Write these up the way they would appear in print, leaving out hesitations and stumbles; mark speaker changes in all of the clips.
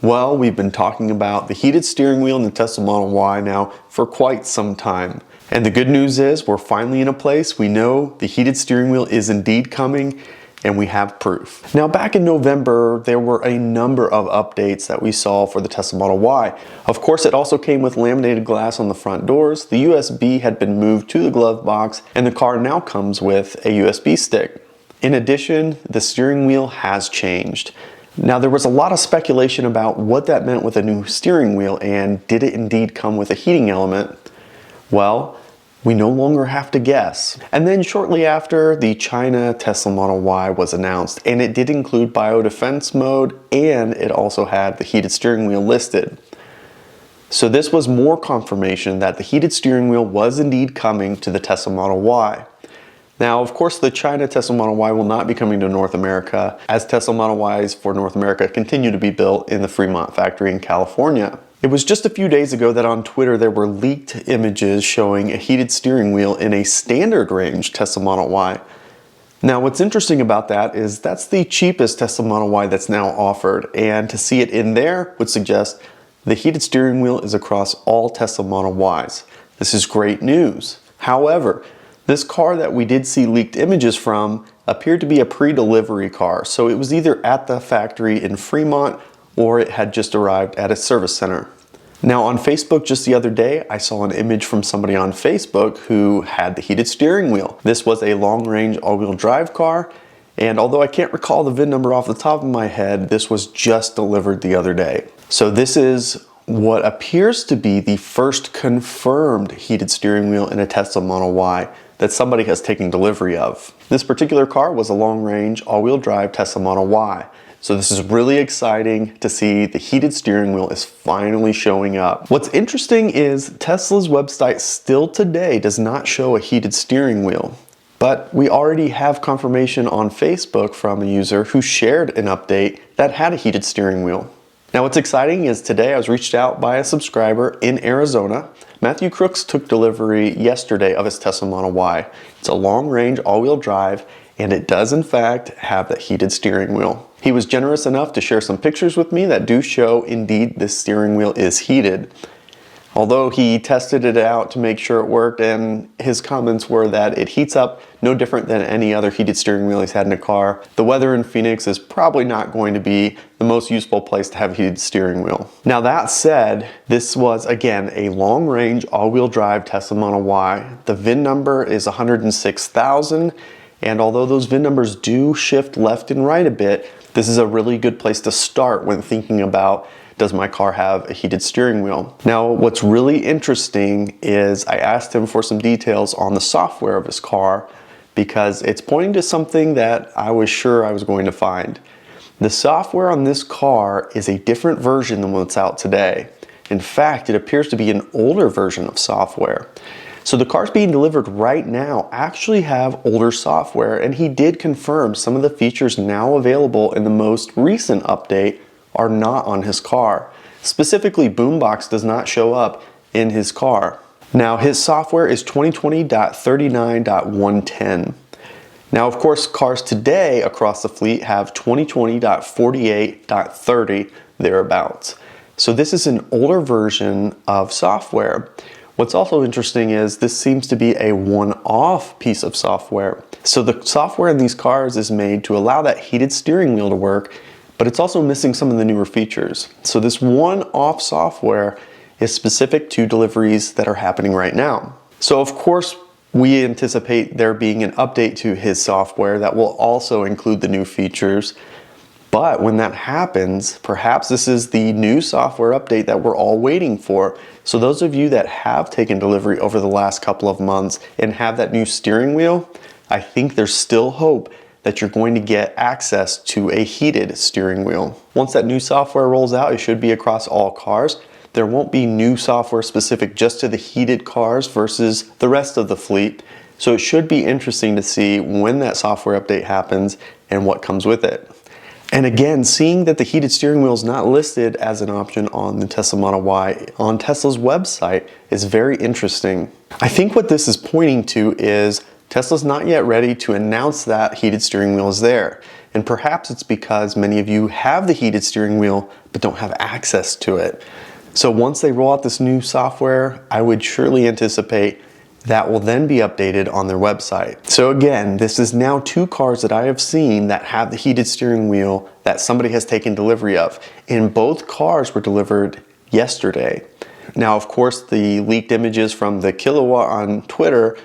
Speaker 1: Well, we've been talking about the heated steering wheel in the Tesla Model Y now for quite some time. And the good news is we're finally in a place we know the heated steering wheel is indeed coming, and we have proof. Now, back in November, there were a number of updates that we saw for the Tesla Model Y. Of course, it also came with laminated glass on the front doors, the USB had been moved to the glove box, and the car now comes with a USB stick. In addition, the steering wheel has changed. Now, there was a lot of speculation about what that meant with a new steering wheel, and did it indeed come with a heating element? Well, we no longer have to guess. And then shortly after, the China Tesla Model Y was announced, and it did include biodefense mode, and it also had the heated steering wheel listed. So this was more confirmation that the heated steering wheel was indeed coming to the Tesla Model Y. Now, of course, the China Tesla Model Y will not be coming to North America, as Tesla Model Ys for North America continue to be built in the Fremont factory in California. It was just a few days ago that on Twitter there were leaked images showing a heated steering wheel in a standard range Tesla Model Y. Now, what's interesting about that is that's the cheapest Tesla Model Y that's now offered, and to see it in there would suggest the heated steering wheel is across all Tesla Model Ys. This is great news. However, this car that we did see leaked images from appeared to be a pre-delivery car, so it was either at the factory in Fremont or it had just arrived at a service center. Now, on Facebook just the other day, I saw an image from somebody on Facebook who had the heated steering wheel. This was a long-range all-wheel drive car, and although I can't recall the VIN number off the top of my head, this was just delivered the other day. So this is what appears to be the first confirmed heated steering wheel in a Tesla Model Y that somebody has taken delivery of. This particular car was a long-range all-wheel drive Tesla Model Y. So this is really exciting to see the heated steering wheel is finally showing up. What's interesting is Tesla's website still today does not show a heated steering wheel, but we already have confirmation on Facebook from a user who shared an update that had a heated steering wheel. Now, what's exciting is today I was reached out by a subscriber in Arizona. Matthew Crooks took delivery yesterday of his Tesla Model Y. It's a long-range all-wheel drive, and it does in fact have that heated steering wheel. He was generous enough to share some pictures with me that do show indeed this steering wheel is heated. Although he tested it out to make sure it worked, and his comments were that it heats up no different than any other heated steering wheel he's had in a car. The weather in Phoenix is probably not going to be the most useful place to have a heated steering wheel. Now, that said, this was again a long-range all-wheel drive Tesla Model Y. The VIN number is 106,000, and although those VIN numbers do shift left and right a bit, this is a really good place to start when thinking about, does my car have a heated steering wheel? Now, what's really interesting is I asked him for some details on the software of his car, because it's pointing to something that I was sure I was going to find. The software on this car is a different version than what's out today. In fact, it appears to be an older version of software. So the cars being delivered right now actually have older software, and he did confirm some of the features now available in the most recent update are not on his car. Specifically, Boombox does not show up in his car. Now, his software is 2020.39.110. Now, of course, cars today across the fleet have 2020.48.30 thereabouts. So this is an older version of software. What's also interesting is this seems to be a one-off piece of software. So the software in these cars is made to allow that heated steering wheel to work, but it's also missing some of the newer features. So this one-off software is specific to deliveries that are happening right now. So of course, we anticipate there being an update to his software that will also include the new features. But when that happens, perhaps this is the new software update that we're all waiting for. So those of you that have taken delivery over the last couple of months and have that new steering wheel, I think there's still hope that you're going to get access to a heated steering wheel. Once that new software rolls out, it should be across all cars. There won't be new software specific just to the heated cars versus the rest of the fleet. So it should be interesting to see when that software update happens and what comes with it. And again, seeing that the heated steering wheel is not listed as an option on the Tesla Model Y on Tesla's website is very interesting. I think what this is pointing to is Tesla's not yet ready to announce that heated steering wheel is there. And perhaps it's because many of you have the heated steering wheel but don't have access to it. So once they roll out this new software, I would surely anticipate that will then be updated on their website. So again, this is now 2 cars that I have seen that have the heated steering wheel that somebody has taken delivery of. And both cars were delivered yesterday. Now, of course, the leaked images from the Kilowatt on Twitter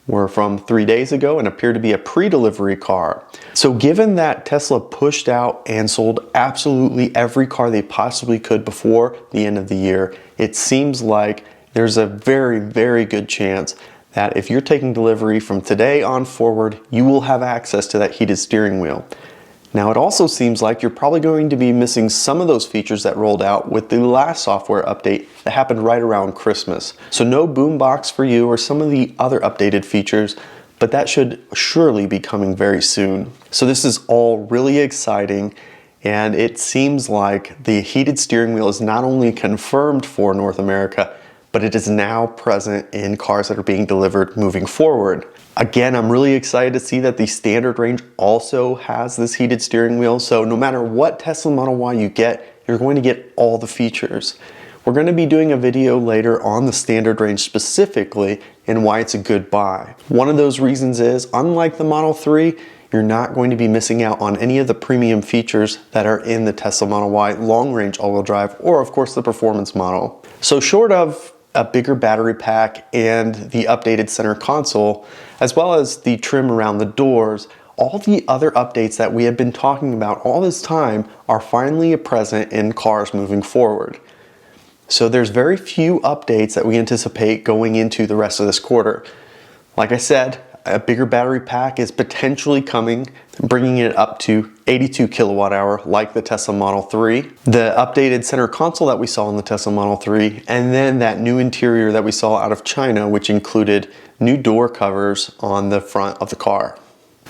Speaker 1: were from 3 days ago and appear to be a pre-delivery car. So given that Tesla pushed out and sold absolutely every car they possibly could before the end of the year, it seems like there's a very, very good chance that if you're taking delivery from today on forward, you will have access to that heated steering wheel. Now, it also seems like you're probably going to be missing some of those features that rolled out with the last software update that happened right around Christmas. So no boombox for you or some of the other updated features, but that should surely be coming very soon. So this is all really exciting, and it seems like the heated steering wheel is not only confirmed for North America, but it is now present in cars that are being delivered moving forward. Again, I'm really excited to see that the standard range also has this heated steering wheel. So no matter what Tesla Model Y you get, you're going to get all the features. We're going to be doing a video later on the standard range specifically and why it's a good buy. One of those reasons is, unlike the Model 3, you're not going to be missing out on any of the premium features that are in the Tesla Model Y long-range all-wheel drive, or of course the performance model. So short of a bigger battery pack and the updated center console, as well as the trim around the doors, all the other updates that we have been talking about all this time are finally present in cars moving forward. So there's very few updates that we anticipate going into the rest of this quarter. Like I said, a bigger battery pack is potentially coming, bringing it up to 82 kilowatt hour like the Tesla Model 3. The updated center console that we saw in the Tesla Model 3, and then that new interior that we saw out of China, which included new door covers on the front of the car.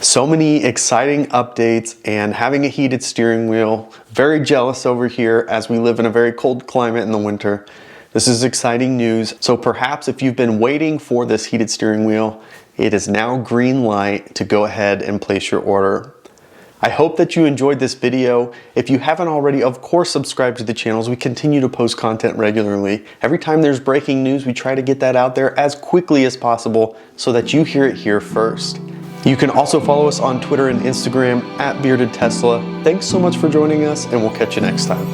Speaker 1: So many exciting updates, and having a heated steering wheel. Very jealous over here as we live in a very cold climate in the winter. This is exciting news. So perhaps if you've been waiting for this heated steering wheel, it is now green light to go ahead and place your order. I hope that you enjoyed this video. If you haven't already, of course, subscribe to the channel as we continue to post content regularly. Every time there's breaking news, we try to get that out there as quickly as possible so that you hear it here first. You can also follow us on Twitter and Instagram @BeardedTesla. Thanks so much for joining us, and we'll catch you next time.